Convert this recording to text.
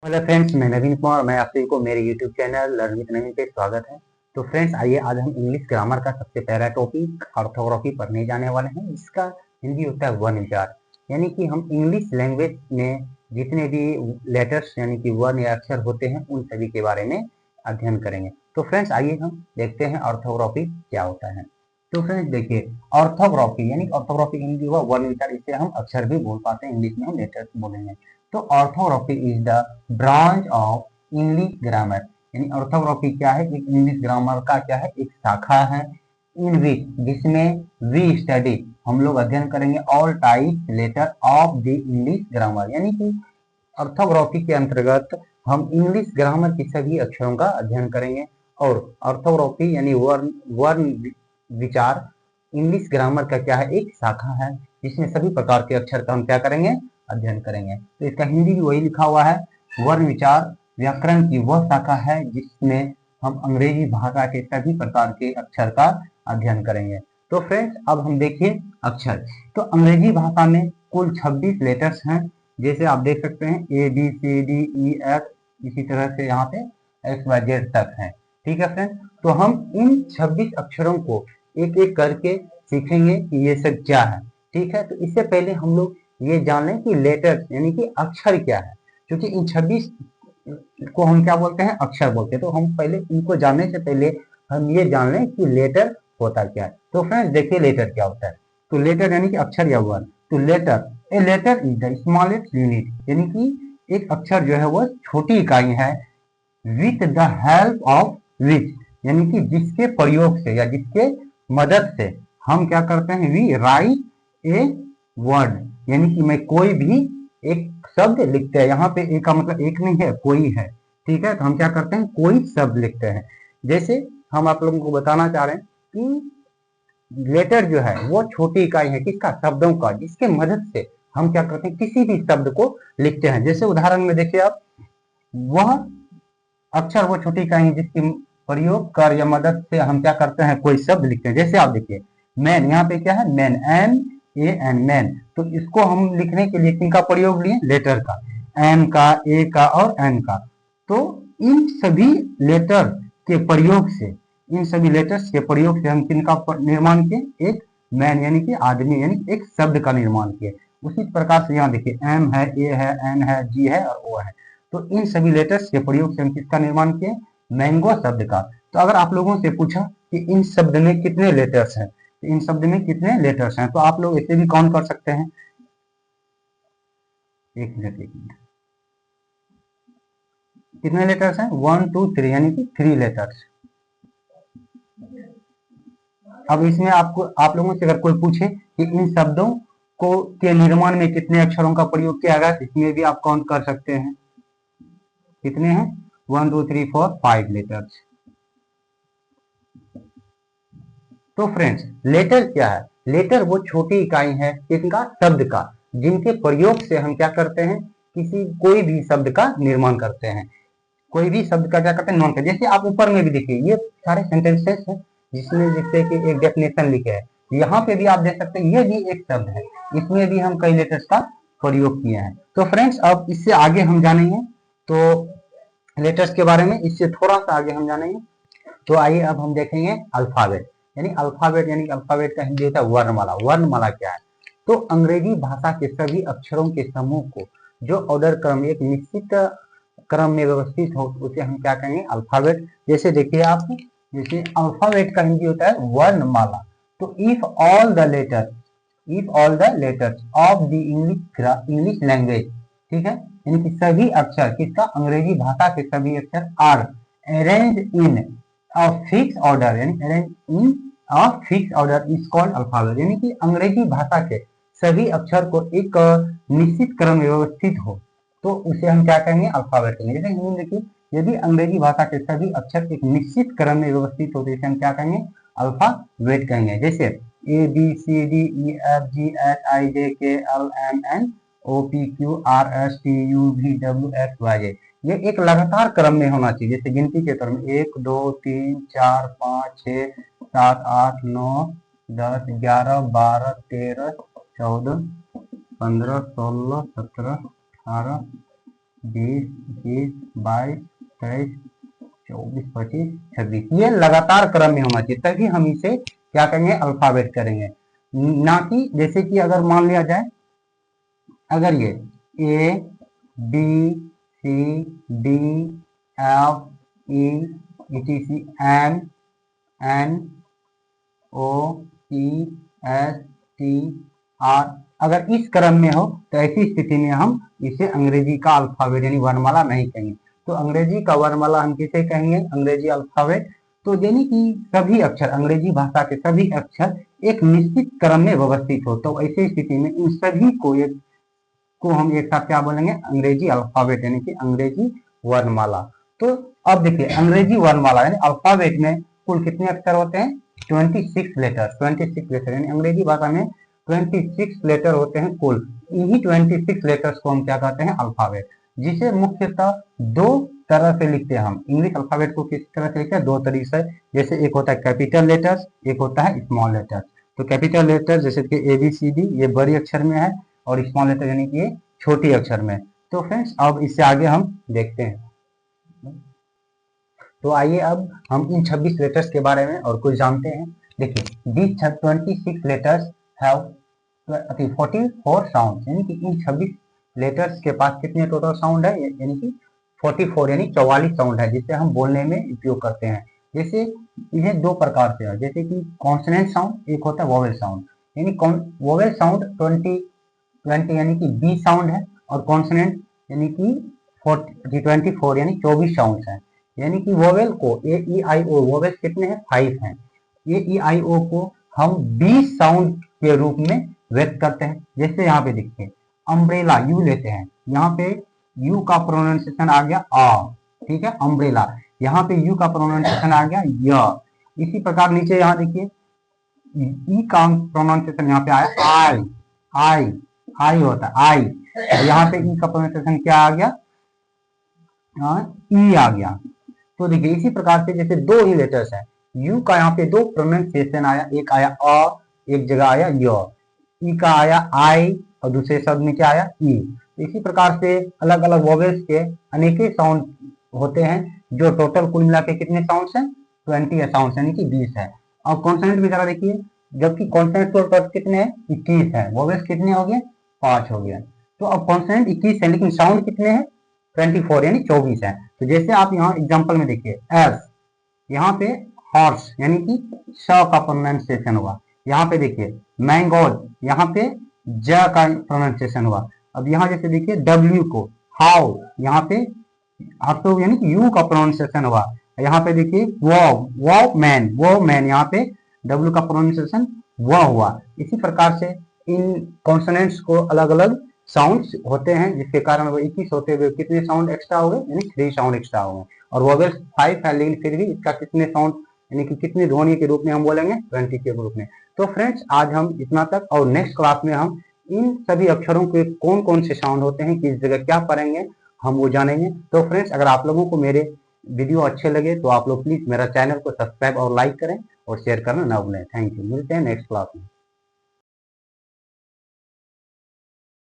Hello friends, मैं नवीन कुमार। मैं आप सभी को मेरे यूट्यूब चैनल लर्न विद नवीन पे स्वागत है। तो फ्रेंड्स, आइए आज हम इंग्लिश ग्रामर का सबसे पहला टॉपिक ऑर्थोग्राफी पढ़ने जाने वाले हैं। इसका हिंदी होता है वर्ण विचार, यानी कि हम इंग्लिश लैंग्वेज में जितने भी लेटर्स यानी कि वर्ण या अक्षर होते हैं उन सभी के बारे में अध्ययन करेंगे। तो फ्रेंड्स, आइए हम देखते हैं ऑर्थोग्राफी क्या होता है। तो फ्रेंड्स देखिए, ऑर्थोग्राफी यानी ऑर्थोग्राफी हिंदी हुआ वर्ण विचार, इसे हम अक्षर भी बोल पाते हैं, इंग्लिश में हम लेटर्स बोलेंगे। तो orthography is the branch of English grammar, यानी ऑर्थोग्राफी क्या है? एक इंग्लिश ग्रामर का क्या है? एक शाखा है। इन विच, जिसमें वी स्टडी, हम लोग अध्ययन करेंगे all type letter of the English grammar, यानी कि ऑर्थोग्राफी के अंतर्गत हम इंग्लिश ग्रामर के सभी अक्षरों का अध्ययन करेंगे। और ऑर्थोग्राफी यानी वर्ण वर्ण विचार इंग्लिश ग्रामर का क्या है? एक शाखा है, जिसमें सभी प्रकार के अक्षर का हम क्या करेंगे? अध्ययन करेंगे। तो इसका हिंदी भी वही लिखा हुआ है, वर्ण विचार व्याकरण की वह शाखा है जिसमें हम अंग्रेजी भाषा के सभी प्रकार के अक्षर का अध्ययन करेंगे। तो फ्रेंड्स, अब हम देखिए अक्षर। तो अंग्रेजी भाषा में कुल 26 लेटर्स हैं, जैसे आप देख सकते हैं A B C D E F, इसी तरह से यहाँ पे एक्स वाई जेड तक है। ठीक है फ्रेंड्स, तो हम इन 26 अक्षरों को एक एक करके सीखेंगे कि ये सब क्या है। ठीक है, तो इससे पहले हम लोग ये जान लें कि लेटर्स यानी कि अक्षर क्या है, क्योंकि इन 26 को हम क्या बोलते हैं? अक्षर बोलते हैं। तो हम पहले इनको जानने से पहले हम ये जान लें कि लेटर होता क्या है। तो फ्रेंड्स देखिए, लेटर क्या होता है। तो लेटर यानी कि अक्षर या वर्ण। तो letter, a letter is the smallest unit, यानी कि एक अक्षर जो है वो छोटी इकाई है। With the help of which, यानी कि जिसके प्रयोग से या जिसके मदद से हम क्या करते हैं? वी राइट ए वर्ड, यानी कि मैं कोई भी एक शब्द लिखते हैं। यहाँ पे एक का मतलब एक नहीं है, कोई है। ठीक है, तो हम क्या करते हैं? कोई शब्द लिखते हैं। जैसे हम आप लोगों को बताना चाह रहे हैं कि लेटर जो है वो छोटी इकाई है, किसका? शब्दों का, जिसके मदद से हम क्या करते हैं? किसी भी शब्द को लिखते हैं। जैसे उदाहरण में देखिए आप, वह अक्षर वो छोटी इकाई है जिसकी प्रयोग कर या मदद से हम क्या करते हैं? कोई शब्द लिखते हैं। जैसे आप देखिए मैन, यहाँ पे क्या है? Man, M A N, man. तो इसको हम लिखने के लिए किनका प्रयोग लिए? लेटर का, एम का, ए का और एन का। तो इन सभी लेटर के प्रयोग से, इन सभी लेटर्स के प्रयोग से हम किनका निर्माण किए? एक मैन यानी कि आदमी, यानी एक शब्द का निर्माण किए। उसी प्रकार से यहाँ देखिए, एम है, ए है, एन है, जी है और ओ है। तो इन सभी लेटर्स के प्रयोग से हम किसका निर्माण किए? मैंगो शब्द का। तो अगर आप लोगों से पूछा कि इन शब्द में कितने लेटर्स हैं, तो इन शब्द में कितने लेटर्स हैं, तो आप लोग इसे भी काउंट कर सकते हैं। एक मिनट, एक मिनट, कितने लेटर्स हैं? 1 2 3, यानी कि 3 लेटर्स। अब इसमें आपको, आप लोगों से अगर कोई पूछे कि इन शब्दों को के निर्माण में कितने अक्षरों का प्रयोग किया गया, इसमें भी आप काउंट कर सकते हैं। कितने हैं? 1 2 3 4 5 लेटर्स। तो फ्रेंड्स, लेटर क्या है? लेटर वो छोटी इकाई है किसका? शब्द का, जिनके प्रयोग से हम क्या करते हैं? कोई भी शब्द का निर्माण करते हैं। कोई भी शब्द का क्या करते हैं? नॉन का। जैसे आप ऊपर में भी देखिए, ये सारे सेंटेंसेस हैं जिसमें जैसे कि एक डेफिनेशन लिखे है। यहाँ पे भी आप देख सकते हैं, ये भी एक शब्द है, इसमें भी हम कई लेटर्स का प्रयोग किए हैं। तो फ्रेंड्स, अब इससे आगे हम जानेंगे तो लेटर्स के बारे में, इससे थोड़ा सा आगे हम जानेंगे। तो आइए अब हम देखेंगे अल्फाबेट, यानी अल्फाबेट, यानी अल्फाबेट का हिंदी होता है वर्णमाला। वर्णमाला क्या है? तो अंग्रेजी भाषा के सभी अक्षरों के समूह को जो ऑर्डर क्रम, एक निश्चित क्रम में व्यवस्थित हो, उसे हम क्या कहेंगे? अल्फाबेट। जैसे देखिए आप, जैसे अल्फाबेट का हिंदी होता है वर्णमाला। तो if all the letters of the English language, ठीक है, यानी कि सभी अक्षर किसका? अंग्रेजी भाषा के सभी अक्षर are arrange in a fix order, यानी arrange in a fix order is called alphabet, यानी कि अंग्रेजी भाषा के सभी अक्षर को एक निश्चित क्रम में व्यवस्थित हो, तो उसे हम क्या कहेंगे? अल्फाबेट कहेंगे। जैसे हिंदी में देखिए, यदि अंग्रेजी भाषा के सभी अक्षर एक निश्चित क्रम में व्यवस्थित होते हैं, इसे हम क्या कहेंगे? अल्फाबेट कहेंगे। जैसे A B C D E F G H I J K L M N O P Q R S T U V W X Y Z, ये एक लगातार क्रम में होना चाहिए। जैसे गिनती के क्रम, 1 2 3 4 5 6 7 8 9 10 11 12 13 14 15 16 17 18 20, 21, 22, 23, 24, 25, 26, ये लगातार क्रम में होना चाहिए, तभी हम इसे क्या करेंगे, अल्फाबेट करेंगे। ना कि जैसे कि अगर मान लिया जाए, अगर ये A B C D F E etc M N O P S T R, अगर इस क्रम में हो तो ऐसी स्थिति में हम इसे अंग्रेजी का अल्फाबेट यानी वर्णमाला नहीं कहेंगे। तो अंग्रेजी का वर्णमाला हम किसे कहेंगे, अंग्रेजी अल्फाबेट। तो यानी कि सभी अक्षर, अंग्रेजी भाषा के सभी अक्षर एक निश्चित क्रम में व्यवस्थित हो, तो ऐसी स्थिति में इन सभी को हम एक साथ क्या बोलेंगे, अंग्रेजी अल्फाबेट यानी कि अंग्रेजी वर्णमाला। तो अब देखिए, अंग्रेजी वर्णमाला यानी अल्फाबेट में कुल कितने अक्षर होते हैं, 26 लेटर, 26 लेटर यानी अंग्रेजी भाषा में 26 लेटर होते हैं कुल। इन्हीं 26 लेटर्स को हम क्या कहते हैं, अल्फाबेट, जिसे मुख्यतः दो तरह से लिखते हैं हम। इंग्लिश अल्फाबेट को किस तरह से लिखते हैं, दो तरीके से, जैसे एक होता है कैपिटल लेटर्स, एक होता है स्मॉल लेटर्स। तो कैपिटल लेटर जैसे कि ABCD ये बड़ी अक्षर में है, और स्मॉल लेटर यानी कि ये छोटी अक्षर में। तो फ्रेंड्स अब इससे आगे हम देखते हैं। तो आइए अब हम इन 26 लेटर्स के बारे में और कुछ जानते हैं। देखिए, these 26 लेटर्स हैव 44 साउंड, यानी कि इन 26 लेटर्स के पास कितने टोटल साउंड है, यानी कि 44 यानी 44 साउंड है, जिसे हम बोलने में उपयोग करते हैं। जैसे इन्हें दो प्रकार से है, जैसे कि कॉन्सोनेंट साउंड, एक होता है वोवेल साउंड। यानी वोवेल साउंड 20 यानी कि 20 साउंड है, और कॉन्सोनेंट यानी कि 24 यानी 24 साउंड है। यानी कि वोवेल को AEIO वोवेल कितने हैं, 5 हैं। AEIO को हम 20 साउंड के रूप में व्यक्त करते हैं। जैसे यहाँ पे देखिए, अम्ब्रेला यू लेते हैं, यहाँ पे यू का प्रोनाउंसिएशन आ गया आ, ठीक है, अम्ब्रेला। यहाँ पे यू का प्रोनाउंसिएशन आ गया य। इसी प्रकार नीचे यहाँ देखिए, ई का प्रोनाउंसिएशन यहाँ पे आया आई, आई आई होता है आई, यहाँ पे ई का प्रोनाउंसिएशन क्या आ गया, ई आ गया। तो देखिए इसी प्रकार से जैसे दो ही लेटर्स हैं, यू का यहाँ पे दो प्रोनाउंसिएशन आया, एक आया अ, एक जगह आया य। ई का आया आई, और दूसरे शब्द में क्या आया ई। इसी प्रकार से अलग अलग वोवेल्स के अनेक साउंड होते हैं, जो टोटल कुल मिला के कितने साउंड्स हैं, 20 साउंड्स यानी कि 20 है। अब कॉन्सोनेंट भी जरा देखिए, जबकि कॉन्सोनेंट टोटल कितने हैं, 21 है, वोवेल्स कितने हो गए, 5 हो गया। तो अब कॉन्सोनेंट 21 है, लेकिन साउंड कितने हैं, 24 यानी 24 है। तो जैसे आप यहाँ एग्जांपल में देखिए, एस, यहाँ पे हॉर्स यानी कि श का प्रोनाउंसिएशन हुआ। यहाँ पे देखिए मैंगोज, यहाँ पे ज का प्रोनाउंसिएशन हुआ। अब यहाँ जैसे देखिए डब्ल्यू को हाउ, यहाँ पे हाउ यानी कि यू का प्रोनाउंसिएशन हुआ। यहाँ पे देखिए वो मैन, यहाँ पे डब्ल्यू का प्रोनाउंसिएशन वो हुआ। इसी प्रकार से इन कॉन्सोनेंट्स को अलग अलग साउंड्स होते हैं, जिसके कारण वो 21 होते हुए कितने साउंड एक्स्ट्रा हो गए, यानी 3 साउंड एक्स्ट्रा हो गए। और वोवेल्स 5 है, लेकिन फिर भी इसका कितने साउंड यानी कि कितनी ध्वनि के रूप में हम बोलेंगे, 20 के रूप में। तो फ्रेंड्स आज हम इतना तक, और नेक्स्ट क्लास में हम इन सभी अक्षरों के कौन कौन से साउंड होते हैं, किस जगह क्या पढ़ेंगे, हम वो जानेंगे। तो फ्रेंड्स अगर आप लोगों को मेरे वीडियो अच्छे लगे तो आप लोग प्लीज मेरा चैनल को सब्सक्राइब और लाइक करें, और शेयर करना ना भूलें। थैंक यू, मिलते हैं नेक्स्ट क्लास में।